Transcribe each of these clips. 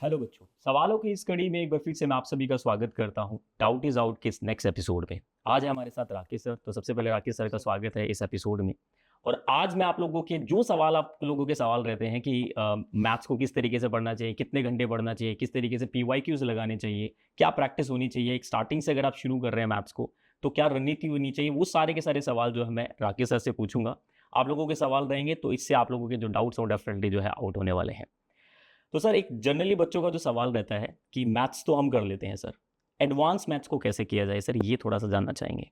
Hello बच्चों, सवालों की इस कड़ी में एक बार फिर से मैं आप सभी का स्वागत करता हूं डाउट इज आउट के इस नेक्स्ट एपिसोड में। आज है हमारे साथ राकेश सर। तो सबसे पहले राकेश सर का स्वागत है इस एपिसोड में। और आज मैं आप लोगों के जो सवाल आप लोगों के सवाल रहते हैं कि मैथ्स को किस तरीके से पढ़ना चाहिए, कितने घंटे पढ़ना चाहिए, किस तरीके से पीवाईक्यूज लगाने चाहिए, क्या प्रैक्टिस होनी चाहिए, एक स्टार्टिंग से अगर आप शुरू कर रहे हैं मैथ्स को तो क्या रणनीति होनी चाहिए, वो सारे के सारे सवाल जो है मैं राकेश सर से पूछूंगा। आप लोगों के सवाल रहेंगे तो इससे आप लोगों के जो डाउट्स हैं डेफिनेटली जो है आउट होने वाले हैं। तो सर एक जनरली बच्चों का जो सवाल रहता है कि मैथ्स तो हम कर लेते हैं सर, एडवांस मैथ्स को कैसे किया जाए सर, ये थोड़ा सा जानना चाहेंगे।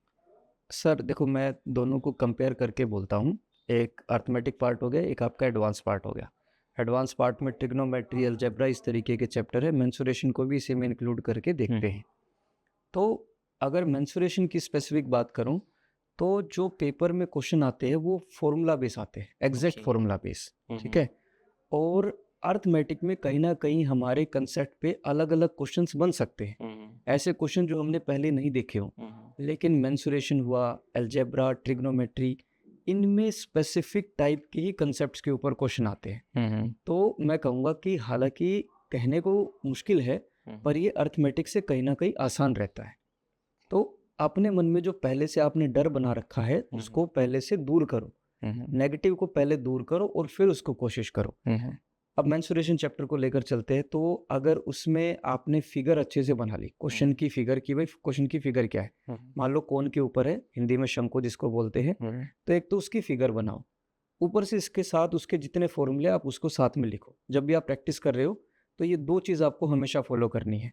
सर देखो, मैं दोनों को कंपेयर करके बोलता हूँ। एक अर्थमेटिक पार्ट हो गया, एक आपका एडवांस पार्ट हो गया। एडवांस पार्ट में ट्रिग्नोमेट्री, अलजेब्रा, इस तरीके के चैप्टर है। मेंसुरेशन को भी इसी में इंक्लूड करके देखते हैं। तो अगर मेंसुरेशन की स्पेसिफिक बात करूँ तो जो पेपर में क्वेश्चन आते हैं वो फॉर्मूला बेस आते हैं, एग्जैक्ट Okay. Formula base. ठीक है। और अर्थमेटिक में कहीं ना कहीं हमारे कंसेप्ट पे अलग अलग क्वेश्चंस बन सकते हैं, ऐसे क्वेश्चन जो हमने पहले नहीं देखे हों। लेकिन मेंसुरेशन हुआ, अलजेब्रा, ट्रिग्नोमेट्री, इनमें स्पेसिफिक टाइप के ही कंसेप्ट्स के ऊपर क्वेश्चन आते हैं। तो मैं कहूँगा कि हालांकि कहने को मुश्किल है, पर ये अर्थमेटिक से कहीं ना कहीं आसान रहता है। तो अपने मन में जो पहले से आपने डर बना रखा है उसको पहले से दूर करो, नेगेटिव को पहले दूर करो और फिर उसको कोशिश करो। अब मेंसुरेशन चैप्टर को लेकर चलते हैं। तो अगर उसमें आपने फिगर अच्छे से बना ली, क्वेश्चन की फिगर की, भाई क्वेश्चन की फिगर क्या है, मान लो कोन के ऊपर है, हिंदी में शंकु जिसको बोलते हैं। तो एक तो उसकी फिगर बनाओ, ऊपर से इसके साथ उसके जितने फॉर्मूले आप उसको साथ में लिखो। जब भी आप प्रैक्टिस कर रहे हो तो ये दो चीज़ आपको हमेशा फॉलो करनी है।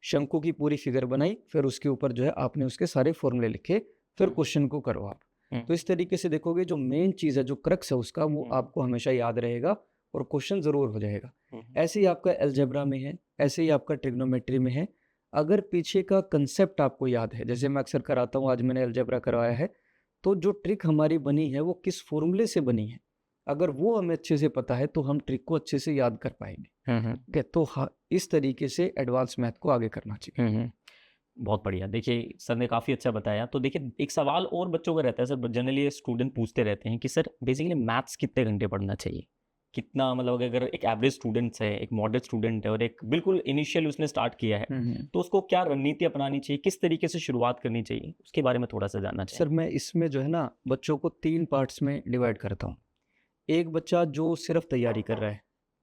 शंकु की पूरी फिगर बनाई, फिर उसके ऊपर जो है आपने उसके सारे फॉर्मूले लिखे, फिर क्वेश्चन को करो आप। तो इस तरीके से देखोगे जो मेन चीज़ है, जो क्रक्स है उसका, वो आपको हमेशा याद रहेगा और क्वेश्चन जरूर हो जाएगा। ऐसे ही आपका अलजेब्रा में है, ऐसे ही आपका ट्रिग्नोमेट्री में है। अगर पीछे का कंसेप्ट आपको याद है, जैसे मैं अक्सर कराता हूँ, आज मैंने अलजेब्रा करवाया है, तो जो ट्रिक हमारी बनी है वो किस फॉर्मूले से बनी है, अगर वो हमें अच्छे से पता है तो हम ट्रिक को अच्छे से याद कर पाएंगे। ठीक है। तो हाँ, इस तरीके से एडवांस मैथ को आगे करना चाहिए। बहुत बढ़िया। देखिए सर ने काफ़ी अच्छा बताया। तो देखिए एक सवाल और बच्चों का रहता है सर, जनरली स्टूडेंट पूछते रहते हैं कि सर बेसिकली मैथ्स कितने घंटे पढ़ना चाहिए, कितना, मतलब अगर एक एवरेज स्टूडेंट्स है, एक मॉडरेट स्टूडेंट है और एक बिल्कुल इनिशियल उसने स्टार्ट किया है, तो उसको क्या रणनीति अपनानी चाहिए, किस तरीके से शुरुआत करनी चाहिए, उसके बारे में थोड़ा सा जानना चाहिए। सर मैं इसमें जो है ना, बच्चों को 3 पार्ट्स में डिवाइड करता हूँ। एक बच्चा जो सिर्फ तैयारी कर रहा है,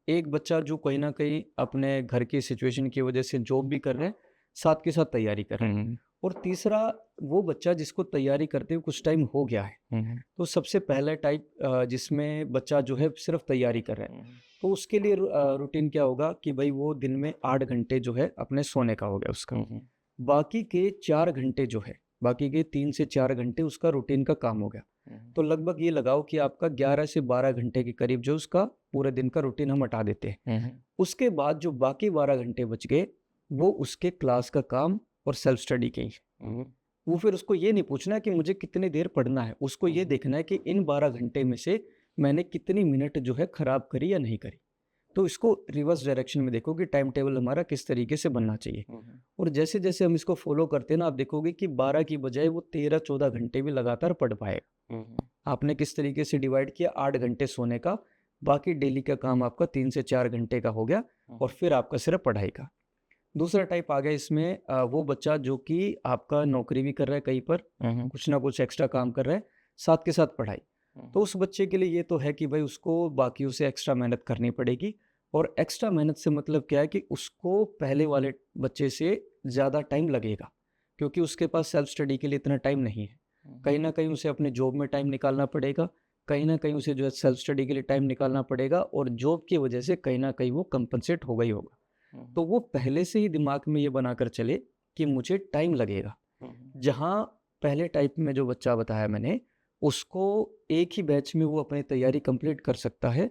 एक बच्चा जो कहीं ना कहीं अपने घर की सिचुएशन की वजह से जॉब भी कर रहे हैं, साथ के साथ तैयारी कर रहे हैं, और तीसरा वो बच्चा जिसको तैयारी करते हुए कुछ टाइम हो गया है। तो सबसे पहला टाइप जिसमें बच्चा जो है सिर्फ तैयारी कर रहा है, तो उसके लिए रूटीन क्या होगा कि भाई वो दिन में 8 घंटे जो है अपने सोने का हो गया उसका। बाकी के 4 घंटे जो है, बाकी के 3 से 4 घंटे उसका रूटीन का काम हो गया। तो लगभग ये लगाओ कि आपका 11 से 12 घंटे के करीब जो उसका पूरे दिन का रूटीन हम हटा देते हैं। उसके बाद जो बाकी 12 घंटे बच गए वो उसके क्लास का काम और सेल्फ स्टडी के ही। वो फिर उसको ये नहीं पूछना है कि मुझे कितनी देर पढ़ना है, उसको ये देखना है कि इन 12 घंटे में से मैंने कितनी मिनट जो है खराब करी या नहीं करी। तो इसको रिवर्स डायरेक्शन में देखो कि टाइम टेबल हमारा किस तरीके से बनना चाहिए। और जैसे जैसे हम इसको फॉलो करते हैं ना, आप देखोगे कि 12 की बजाय वो 13-14 घंटे भी लगातार पढ़ पाएगा। आपने किस तरीके से डिवाइड किया, 8 घंटे सोने का, बाकी डेली का काम आपका 3 से 4 घंटे का हो गया, और फिर आपका सिर्फ पढ़ाई का। दूसरा टाइप आ गया इसमें, वो बच्चा जो कि आपका नौकरी भी कर रहा है, कहीं पर कुछ ना कुछ एक्स्ट्रा काम कर रहा है, साथ के साथ पढ़ाई। तो उस बच्चे के लिए ये तो है कि भाई उसको बाकियों से एक्स्ट्रा मेहनत करनी पड़ेगी। और एक्स्ट्रा मेहनत से मतलब क्या है कि उसको पहले वाले बच्चे से ज़्यादा टाइम लगेगा, क्योंकि उसके पास सेल्फ स्टडी के लिए इतना टाइम नहीं है। कहीं ना कहीं उसे अपने जॉब में टाइम निकालना पड़ेगा, कहीं ना कहीं उसे जो है सेल्फ स्टडी के लिए टाइम निकालना पड़ेगा, और जॉब की वजह से कहीं ना कहीं वो कंपनसेट होगा ही होगा। तो वो पहले से ही दिमाग में ये बनाकर चले कि मुझे टाइम लगेगा। जहाँ पहले टाइप में जो बच्चा बताया मैंने, उसको एक ही बैच में वो अपनी तैयारी कंप्लीट कर सकता है।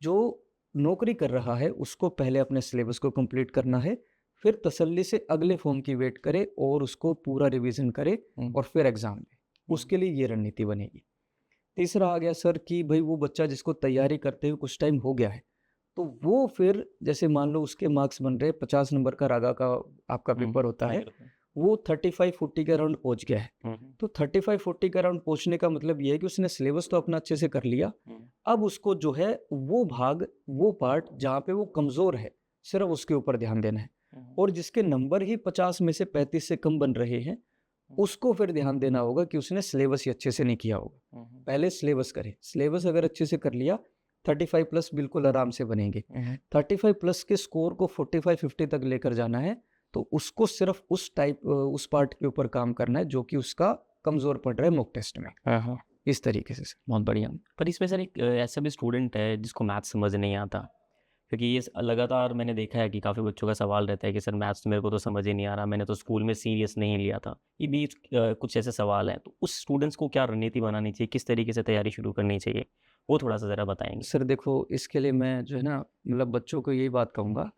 जो नौकरी कर रहा है उसको पहले अपने सिलेबस को कंप्लीट करना है, फिर तसल्ली से अगले फॉर्म की वेट करे और उसको पूरा रिवीजन करे और फिर एग्जाम दे। उसके लिए ये रणनीति बनेगी। तीसरा आ गया सर कि भाई वो बच्चा जिसको तैयारी करते हुए कुछ टाइम हो गया है, तो वो फिर जैसे मान लो उसके मार्क्स बन रहे 50 नंबर का रागा का आपका पेपर होता है, वो 35-40 के अराउंड पहुंच गया है। तो 35-40 के अराउंड पहुंचने का मतलब ये है कि उसने सिलेबस तो अपना अच्छे से कर लिया। अब उसको जो है वो भाग, वो पार्ट जहाँ पे वो कमज़ोर है, सिर्फ उसके ऊपर ध्यान देना है। और जिसके नंबर ही 50 में से 35 से कम बन रहे हैं, उसको फिर ध्यान देना होगा कि उसने सिलेबस ही अच्छे से नहीं किया होगा। पहले सिलेबस करे, सिलेबस अगर अच्छे से कर लिया 35 प्लस बिल्कुल आराम से बनेंगे। 35 प्लस के स्कोर को 45-50 तक लेकर जाना है, तो उसको सिर्फ उस पार्ट के ऊपर काम करना है जो कि उसका कमज़ोर पड़ रहा है मॉक टेस्ट में, इस तरीके से। बहुत बढ़िया। पर इसमें सर एक ऐसा भी स्टूडेंट है जिसको मैथ्स समझ नहीं आता, क्योंकि ये लगातार मैंने देखा है कि काफ़ी बच्चों का सवाल रहता है कि सर मैथ्स तो मेरे को तो समझ ही नहीं आ रहा, मैंने तो स्कूल में सीरियस नहीं लिया था। ये भी कुछ ऐसे सवाल हैं, तो उस स्टूडेंट्स को क्या रणनीति बनानी चाहिए, किस तरीके से तैयारी शुरू करनी चाहिए, वो थोड़ा सा ज़रा बताएंगे। सर देखो, इसके लिए मैं जो है ना, मतलब बच्चों को यही बात कहूँगा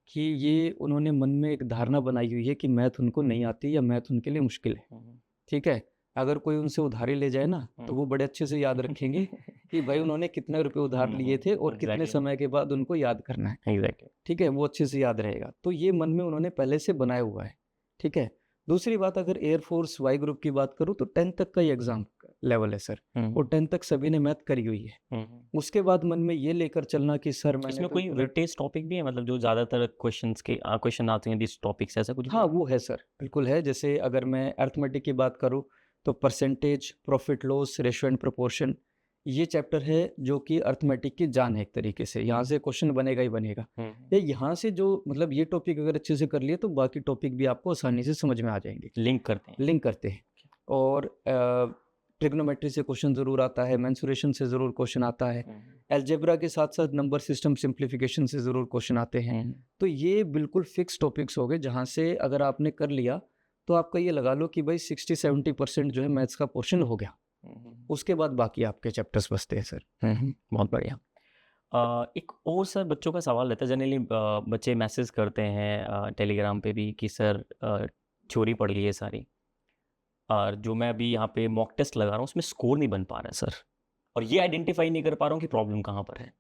कि ये उन्होंने मन में एक धारणा बनाई हुई है कि मैथ उनको नहीं आती या मैथ उनके लिए मुश्किल है। ठीक है, अगर कोई उनसे उधारी ले जाए ना, तो वो बड़े अच्छे से याद रखेंगे कि भाई उन्होंने कितने रुपए उधार लिए थे और कितने समय के बाद उनको याद करना है। एग्जैक्टली। ठीक है, वो अच्छे से याद रहेगा। तो ये मन में उन्होंने पहले से बनाया हुआ है। ठीक है, दूसरी बात, अगर एयरफोर्स वाई ग्रुप की बात करूँ तो 10th तक का ही एग्जाम लेवल है सर, और 10th तक सभी ने मैथ करी हुई है। उसके बाद मन में ये लेकर चलना कि सर मैंने इसमें तो कोई वेटेज टॉपिक भी है, मतलब जो ज़्यादातर क्वेश्चन आते हैं दिस टॉपिक से, ऐसा कुछ भी हाँ है? वो है सर, बिल्कुल है। जैसे अगर मैं अर्थमेटिक की बात करूँ तो percentage, profit loss, ratio and proportion, ये चैप्टर है जो कि अर्थमेटिक की जान है एक तरीके से। यहाँ से क्वेश्चन बनेगा ही बनेगा। या यहाँ से जो मतलब ये टॉपिक अगर अच्छे से कर लिए तो बाकी टॉपिक भी आपको आसानी से समझ में आ जाएंगे। लिंक करते हैं। और ट्रिग्नोमेट्री से क्वेश्चन ज़रूर आता है, मेंसुरेशन से ज़रूर क्वेश्चन आता है, अलजेब्रा के साथ साथ नंबर सिस्टम सिंप्लीफिकेशन से ज़रूर क्वेश्चन आते हैं। तो ये बिल्कुल फिक्स टॉपिक्स हो गए जहाँ से अगर आपने कर लिया तो आपका ये लगा लो कि भाई 60-70% जो है मैथ्स का पोर्शन हो गया। उसके बाद बाकी आपके चैप्टर्स बचते हैं सर। बहुत बढ़िया। एक और सर बच्चों का सवाल रहता है, जनरली बच्चे मैसेज करते हैं टेलीग्राम पे भी कि सर थ्योरी पढ़ ली है सारी, और जो मैं अभी यहाँ पे मॉक टेस्ट लगा रहा हूँ उसमें स्कोर नहीं बन पा रहा है सर, और ये आइडेंटिफाई नहीं कर पा रहा हूँ कि प्रॉब्लम कहाँ पर है।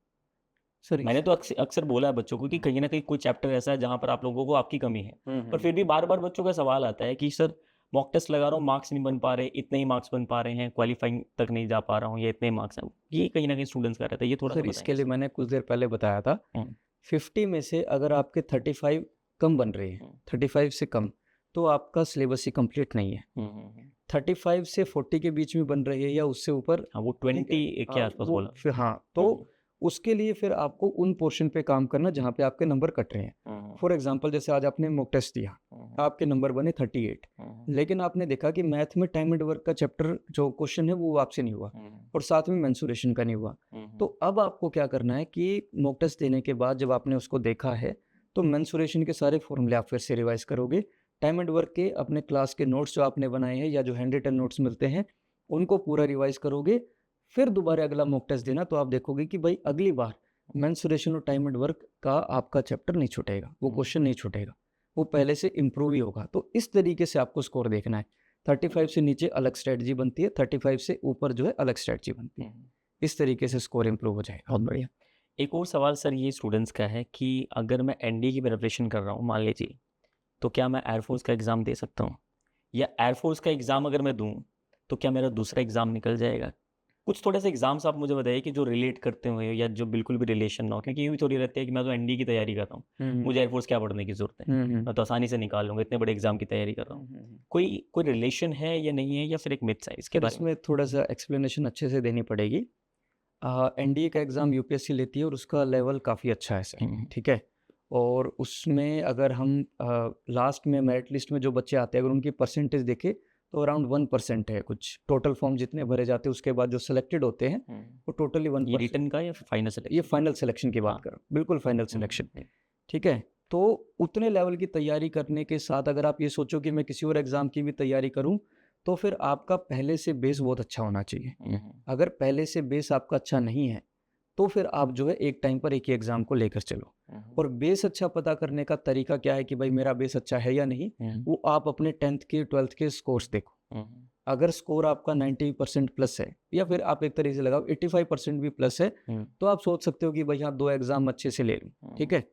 सर मैंने तो अक्सर बोला है बच्चों को कि कहीं ना कहीं कोई चैप्टर ऐसा है जहाँ पर आप लोगों को आपकी कमी है, पर फिर भी बार बार बच्चों का सवाल आता है कि सर मॉक टेस्ट लगा रहा हूँ, मार्क्स नहीं बन पा रहे, इतने ही मार्क्स बन पा रहे हैं, क्वालिफाइंग तक नहीं जा पा रहा हूँ, ये इतने मार्क्स हैं। ये कहीं ना कहीं स्टूडेंट्स का रहता है, ये थोड़ा सर सा इसके लिए मैंने कुछ देर पहले बताया था, 50 में से अगर आपके 35 कम बन रहे हैं, 35 से कम, तो आपका सिलेबस ही कंप्लीट नहीं है। 35 से 40 के बीच में बन रही है या उससे ऊपर, वो 20 के आसपास बोला। फिर हाँ, तो उसके लिए फिर आपको उन पोर्शन पे काम करना जहाँ पे आपके नंबर कट रहे हैं। फॉर एग्जांपल जैसे आज आपने मॉक टेस्ट दिया, आपके नंबर बने 38, लेकिन आपने देखा कि मैथ में टाइम एंड वर्क का चैप्टर जो क्वेश्चन है वो आपसे नहीं हुआ और साथ में मेंसुरेशन का नहीं हुआ। तो अब आपको क्या करना है कि मॉक टेस्ट देने के बाद जब आपने उसको देखा है तो मेंसुरेशन के सारे फॉर्मूले आप फिर से रिवाइज करोगे। टाइम एंड वर्क के अपने क्लास के नोट्स जो आपने बनाए हैं या जो हैंड रिटन नोट्स मिलते हैं उनको पूरा रिवाइज करोगे, फिर दोबारा अगला मॉक टेस्ट देना, तो आप देखोगे कि भाई अगली बार मेंसुरेशन और टाइम एंड वर्क का आपका चैप्टर नहीं छूटेगा, वो क्वेश्चन नहीं छूटेगा, वो पहले से इम्प्रूव ही होगा। तो इस तरीके से आपको स्कोर देखना है। 35 से नीचे अलग स्ट्रेटजी बनती है, 35 से ऊपर जो है अलग स्ट्रेटजी बनती है। इस तरीके से स्कोर इम्प्रूव हो जाएगा। बहुत बढ़िया। एक और सवाल सर ये स्टूडेंट्स का है कि अगर मैं एनडी की प्रिपरेशन कर रहा हूँ मान लीजिए, तो क्या मैं एयरफोर्स का एग्ज़ाम दे सकता हूँ, या एयरफोर्स का एग्ज़ाम अगर मैं दूँ तो क्या मेरा दूसरा एग्ज़ाम निकल जाएगा? कुछ थोड़े से एग्जाम्स आप मुझे बताइए कि जो रिलेट करते हुए या जो बिल्कुल भी रिलेशन ना हो, क्योंकि ये भी थोड़ी रहती है कि मैं तो एनडी की तैयारी कर रहा हूँ, मुझे एयरफोर्स क्या पढ़ने की जरूरत है, मैं तो आसानी से निकाल लूँगा, इतने बड़े एग्जाम की तैयारी कर रहा हूँ। कोई रिलेशन है या नहीं है, या फिर एक मिथ्स है इसके बारे में? इसमें थोड़ा सा एक्सप्लेनेशन अच्छे से देनी पड़ेगी। एनडीए का एग्ज़ाम यूपीएससी लेती है और उसका लेवल काफ़ी अच्छा है सर। ठीक है, और उसमें अगर हम लास्ट में मेरिट लिस्ट में जो बच्चे आते हैं अगर उनकी परसेंटेज देखें तो अराउंड 1% है कुछ, टोटल फॉर्म जितने भरे जाते हैं उसके बाद जो सिलेक्टेड होते हैं वो टोटली 1%। ये रिटन का या फाइनल सिलेक्शन? ये फाइनल सिलेक्शन की बात कर, बिल्कुल फाइनल सिलेक्शन। ठीक है, तो उतने लेवल की तैयारी करने के साथ अगर आप ये सोचो कि मैं किसी और एग्ज़ाम की भी तैयारी करूं, तो फिर आपका पहले से बेस बहुत अच्छा होना चाहिए। अगर पहले से बेस आपका अच्छा नहीं है तो फिर आप जो है एक टाइम पर एक ही एग्ज़ाम को लेकर चलो। और बेस अच्छा पता करने का तरीका क्या है कि भाई मेरा बेस अच्छा है या नहीं, वो आप अपने 10th के 12th के स्कोर्स देखो। अगर स्कोर आपका 90% प्लस है, या फिर आप एक तरीके से लगाओ 85% भी प्लस है, तो आप सोच सकते हो कि भाई हाँ 2 एग्ज़ाम अच्छे से ले लूँ। ठीक है,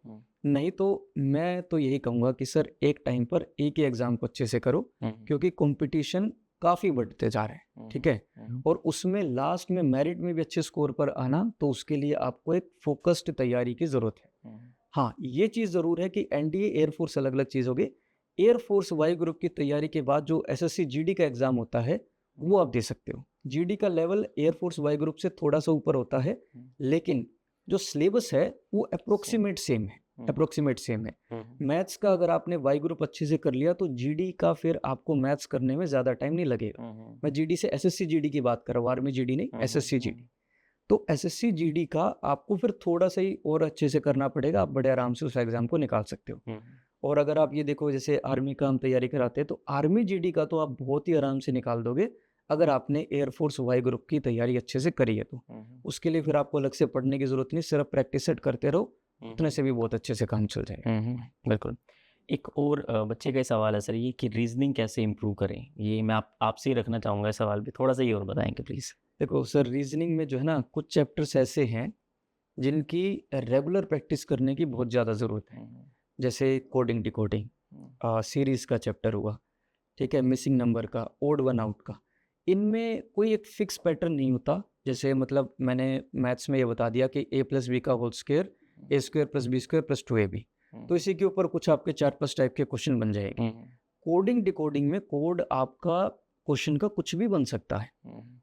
नहीं तो मैं तो यही कहूँगा कि सर एक टाइम पर एक ही एग्ज़ाम को अच्छे से करो, क्योंकि कंपटीशन काफ़ी बढ़ते जा रहे हैं। ठीक है, और उसमें लास्ट में मेरिट में भी अच्छे स्कोर पर आना, तो उसके लिए आपको एक फोकस्ड तैयारी की ज़रूरत है। हाँ, ये चीज़ ज़रूर है कि एनडीए एयरफोर्स अलग-अलग चीज़ होगी। एयरफोर्स वाई ग्रुप की तैयारी के बाद जो एसएससी जीडी का एग्ज़ाम होता है, वो आप दे सकते हो। जीडी का लेवल एयरफोर्स वाई ग्रुप से थोड़ा-सा ऊपर होता है, लेकिन जो सिलेबस है वो अप्रोक्सिमेट सेम है, अप्रोक्सिमेट सेम है। मैथ्स का अगर आपने वाई ग्रुप अच्छे से कर लिया तो जीडी का फिर आपको मैथ्स करने में ज़्यादा टाइम नहीं लगेगा। मैं जीडी से एसएससी जीडी की बात कर रहा हूँ, आर्मी जीडी नहीं, एसएससी जीडी। तो एसएससी जीडी का आपको फिर थोड़ा सा ही और अच्छे से करना पड़ेगा, आप बड़े आराम से उस एग्ज़ाम को निकाल सकते हो। और अगर आप ये देखो जैसे आर्मी का हम तैयारी कराते हैं तो आर्मी जीडी का तो आप बहुत ही आराम से निकाल दोगे अगर आपने एयरफोर्स वाई ग्रुप की तैयारी अच्छे से करी है तो। उसके लिए फिर आपको अलग से पढ़ने की ज़रूरत नहीं, सिर्फ प्रैक्टिस सेट करते रहो, उतने से भी बहुत अच्छे से काम चल जाएगा। बिल्कुल। एक और बच्चे का सवाल है सर, ये कि रीजनिंग कैसे इम्प्रूव करें, ये मैं आपसे ही रखना चाहूँगा सवाल भी, थोड़ा सा ये और बताएंगे प्लीज़। देखो सर, रीजनिंग में जो है ना कुछ चैप्टर्स ऐसे हैं जिनकी रेगुलर प्रैक्टिस करने की बहुत ज़्यादा ज़रूरत है। जैसे कोडिंग डिकोडिंग, सीरीज़ का चैप्टर हुआ, ठीक है, मिसिंग नंबर का, ओड वन आउट का। इनमें कोई एक फिक्स पैटर्न नहीं होता। जैसे मतलब मैंने मैथ्स में ये बता दिया कि a प्लस बी का whole square a square plus b square plus 2ab, तो इसी के ऊपर कुछ आपके 4-5 टाइप के क्वेश्चन बन जाएंगे। कोडिंग डिकोडिंग में कोड आपका क्वेश्चन का कुछ भी बन सकता है,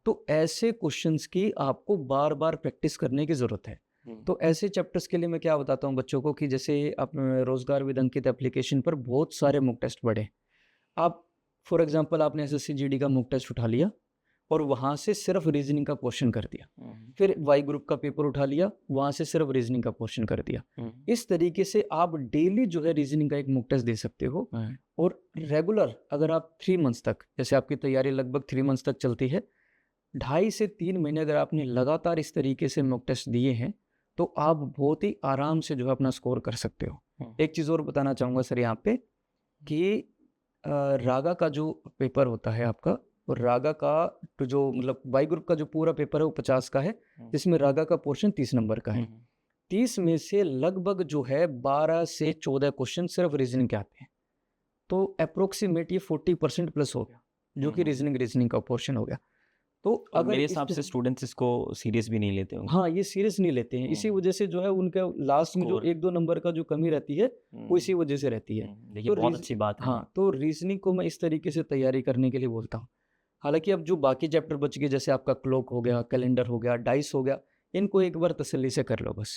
तो ऐसे क्वेश्चंस की आपको बार बार प्रैक्टिस करने की ज़रूरत है। तो ऐसे चैप्टर्स के लिए मैं क्या बताता हूँ बच्चों को कि जैसे आप रोजगार विद अंकित एप्लीकेशन पर बहुत सारे मॉक टेस्ट पढ़े। आप फॉर एग्जांपल आपने एसएससी जीडी का मॉक टेस्ट उठा लिया और वहाँ से सिर्फ रीजनिंग का क्वेश्चन कर दिया, फिर वाई ग्रुप का पेपर उठा लिया, वहाँ से सिर्फ रीजनिंग का क्वेश्चन कर दिया। इस तरीके से आप डेली जो है रीजनिंग का एक मॉक टेस्ट दे सकते हो। और रेगुलर अगर आप 3 मंथ्स तक, जैसे आपकी तैयारी लगभग 3 मंथ्स तक चलती है, 2.5 से 3 महीने अगर आपने लगातार इस तरीके से मॉक टेस्ट दिए हैं तो आप बहुत ही आराम से जो है अपना स्कोर कर सकते हो। एक चीज़ और बताना चाहूँगा सर यहाँ पे कि रागा का जो पेपर होता है आपका, और रागा का तो जो मतलब वाई ग्रुप का जो पूरा पेपर है वो 50 का है, जिसमें रागा का पोर्शन 30 नंबर का है। 30 में से लगभग जो है 12 से 14 क्वेश्चन सिर्फ रीजनिंग के आते हैं, तो अप्रोक्सीमेट ये 40% प्लस हो गया, जो कि रीजनिंग का पोर्शन हो गया। तो अगर मेरे हिसाब से स्टूडेंट्स इसको सीरियस भी नहीं लेते होंगे। हाँ, ये सीरियस नहीं लेते हैं, इसी वजह से जो है उनका लास्ट में जो 1-2 नंबर का जो कमी रहती है वो इसी वजह से रहती है। देखिए तो बहुत अच्छी बात है। हाँ, तो रीजनिंग को मैं इस तरीके से तैयारी करने के लिए बोलता हूँ। हालांकि अब जो बाकी चैप्टर बच गए, जैसे आपका क्लॉक हो गया, कैलेंडर हो गया, डाइस हो गया, इनको एक बार तसल्ली से कर लो बस,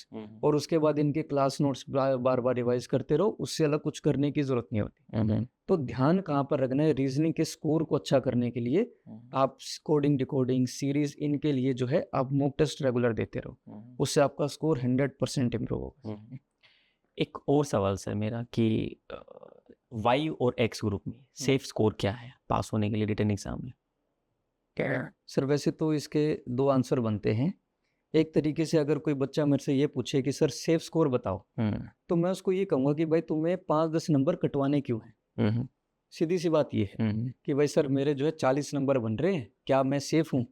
और उसके बाद इनके क्लास नोट्स बार बार रिवाइज करते रहो, उससे अलग कुछ करने की जरूरत नहीं होती। तो ध्यान कहाँ पर रखना है, रीजनिंग के स्कोर को अच्छा करने के लिए आप कोडिंग डिकोडिंग सीरीज इनके लिए जो है आप मॉक टेस्ट रेगुलर देते रहो, उससे आपका स्कोर 100% इम्प्रूव होगा। एक और सवाल सर मेरा कि वाई और एक्स ग्रुप में सेफ स्कोर क्या है पास होने के लिए रिटन एग्जाम में? सर वैसे तो इसके 2 आंसर बनते हैं। एक तरीके से अगर कोई बच्चा मेरे से ये पूछे कि सर सेफ स्कोर बताओ, तो मैं उसको ये कहूँगा कि भाई तुम्हें 5-10 नंबर कटवाने क्यों हैं। सीधी सी बात ये है कि भाई सर मेरे जो है 40 नंबर बन रहे हैं, क्या मैं सेफ हूँ?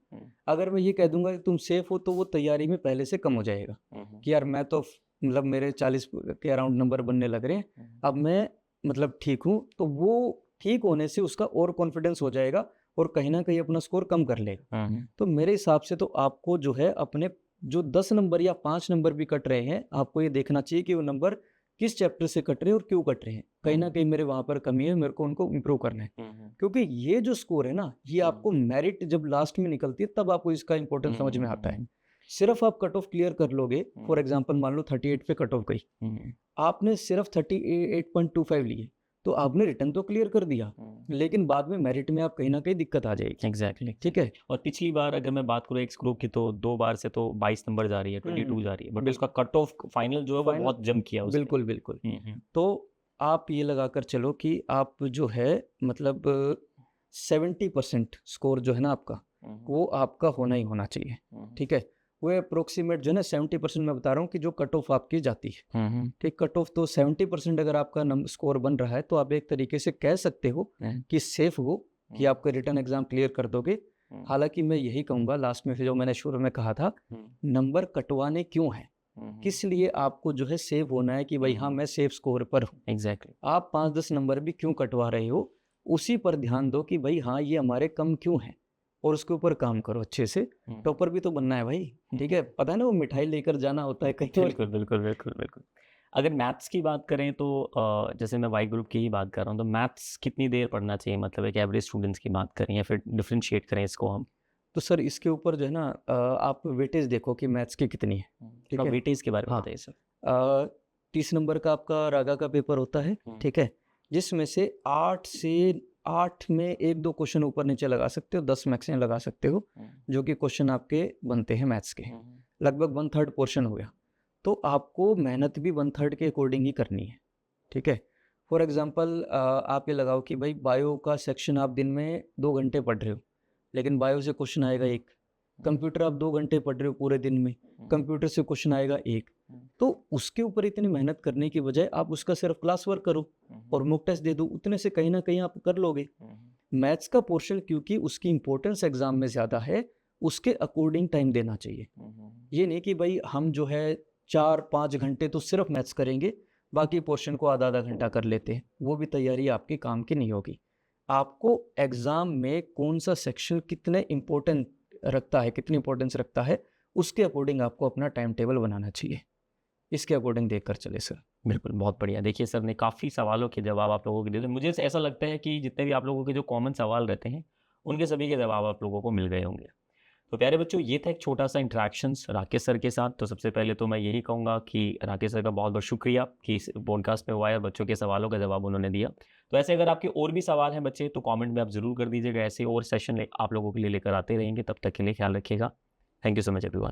अगर मैं ये कह दूंगा कि तुम सेफ हो तो वो तैयारी में पहले से कम हो जाएगा कि यार मैं तो मतलब मेरे 40 के अराउंड नंबर बनने लग रहे हैं, अब मैं मतलब ठीक हूँ, तो वो ठीक होने से उसका और कॉन्फिडेंस हो जाएगा और कहीं ना कहीं अपना स्कोर कम कर लेगा। तो मेरे हिसाब से तो आपको जो है अपने जो 10 नंबर या 5 नंबर भी कट रहे हैं, आपको ये देखना चाहिए कि वो नंबर किस चैप्टर से कट रहे हैं और क्यों कट रहे हैं। कहीं ना कहीं मेरे वहाँ पर कमी है, मेरे को उनको इम्प्रूव करना है, क्योंकि ये जो स्कोर है ना, ये आपको मेरिट जब लास्ट में निकलती है तब आपको इसका इंपॉर्टेंस समझ में आता है। सिर्फ आप कट ऑफ क्लियर कर लोगे, फॉर एग्जाम्पल मान लो 38 पे कट ऑफ गई, आपने सिर्फ 38.25 लिए, तो आपने रिटर्न तो क्लियर कर दिया, लेकिन बाद में मेरिट में आप कहीं ना कहीं दिक्कत आ जाएगी। एग्जैक्टली, ठीक है। और पिछली बार अगर मैं बात करूँ एक्स ग्रुप की, तो 2 बार से तो 22 नंबर जा रही है, 22 जा रही है, बट उसका कट ऑफ फाइनल जो है वो बहुत जंप किया उसने। बिल्कुल बिल्कुल। तो आप ये लगाकर चलो कि आप जो है मतलब 70% स्कोर जो है ना आपका, वो आपका होना ही होना चाहिए। ठीक है, वो अप्रोक्सीमेट जो है ना 70% मैं बता रहा हूँ कि जो कट ऑफ आपकी जाती है। ठीक, कट ऑफ तो 70% अगर आपका स्कोर बन रहा है तो आप एक तरीके से कह सकते हो कि सेफ हो, कि आपका रिटर्न एग्जाम क्लियर कर दोगे। हालांकि मैं यही कहूँगा लास्ट में, जो मैंने शुरू में कहा था, नंबर कटवाने क्यों है, किस लिए आपको जो है सेव होना है कि भाई हाँ मैं सेफ स्कोर पर हूँ। एग्जैक्टली, आप 5-10 नंबर भी क्यों कटवा रहे हो, उसी पर ध्यान दो कि भाई हाँ ये हमारे कम क्यों हैं, और उसके ऊपर काम करो अच्छे से। टॉपर भी तो बनना है भाई, ठीक है, पता है ना वो मिठाई लेकर जाना होता है कहीं। बिल्कुल बिल्कुल बिल्कुल बिल्कुल। अगर मैथ्स की बात करें तो जैसे मैं वाई ग्रुप की ही बात कर रहा हूँ, तो मैथ्स कितनी देर पढ़ना चाहिए, मतलब एक एवरेज स्टूडेंट्स की बात करें या फिर डिफरेंशिएट करें इसको हम? तो सर इसके ऊपर जो है ना आप वेटेज देखो कि मैथ्स की कितनी है, ठीक थोड़ा है? वेटेज के बारे में हाँ। बताइए सर। 30 नंबर का आपका रागा का पेपर होता है, ठीक है? जिसमें से 8 में 1-2 क्वेश्चन ऊपर-नीचे लगा सकते हो, 10 मैक्सिमम लगा सकते हो, जो कि क्वेश्चन आपके बनते हैं मैथ्स के। लगभग 1/3 पोर्शन हो गया। तो आपको मेहनत भी 1/3 के अकॉर्डिंग ही करनी है, ठीक है? फॉर एग्ज़ाम्पल आप ये लगाओ कि भाई बायो का सेक्शन आप दिन में 2 घंटे पढ़ रहे हो, लेकिन बायो से क्वेश्चन आएगा 1। कंप्यूटर आप 2 घंटे पढ़ रहे हो पूरे दिन में, कंप्यूटर से क्वेश्चन आएगा 1। तो उसके ऊपर इतनी मेहनत करने की बजाय आप उसका सिर्फ क्लास वर्क करो और मॉक टेस्ट दे दो, उतने से कहीं न कहीं आप कर लोगे। मैथ्स का पोर्शन क्योंकि उसकी इम्पोर्टेंस एग्ज़ाम में ज़्यादा है, उसके अकॉर्डिंग टाइम देना चाहिए। ये नहीं कि भाई हम जो है 4-5 घंटे तो सिर्फ मैथ्स करेंगे, बाकी पोर्शन को आधा-आधा घंटा कर लेते हैं, वो भी तैयारी आपकी काम की नहीं होगी। आपको एग्ज़ाम में कौन-सा सेक्शन कितने इम्पोर्टेंट रखता है, कितनी इम्पोर्टेंस रखता है, उसके अकॉर्डिंग आपको अपना टाइम टेबल बनाना चाहिए। इसके अकॉर्डिंग देखकर चले सर। बिल्कुल, बहुत बढ़िया। देखिए सर ने काफ़ी सवालों के जवाब आप लोगों को दिए थे। मुझे ऐसा लगता है कि जितने भी आप लोगों के जो कॉमन सवाल रहते हैं, उनके सभी के जवाब आप लोगों को मिल गए होंगे। तो प्यारे बच्चों, ये था एक छोटा-सा इंटरैक्शंस राकेश सर के साथ। तो सबसे पहले तो मैं यही कहूँगा कि राकेश सर का बहुत-बहुत शुक्रिया कि इस पॉडकास्ट में वो आए और बच्चों के सवालों का जवाब उन्होंने दिया। तो ऐसे अगर आपके और भी सवाल हैं बच्चे, तो कमेंट में आप ज़रूर कर दीजिएगा। ऐसे और सेशन आप लोगों के लिए लेकर आते रहेंगे। तब तक के लिए ख्याल रखिएगा। Thank you so much everyone.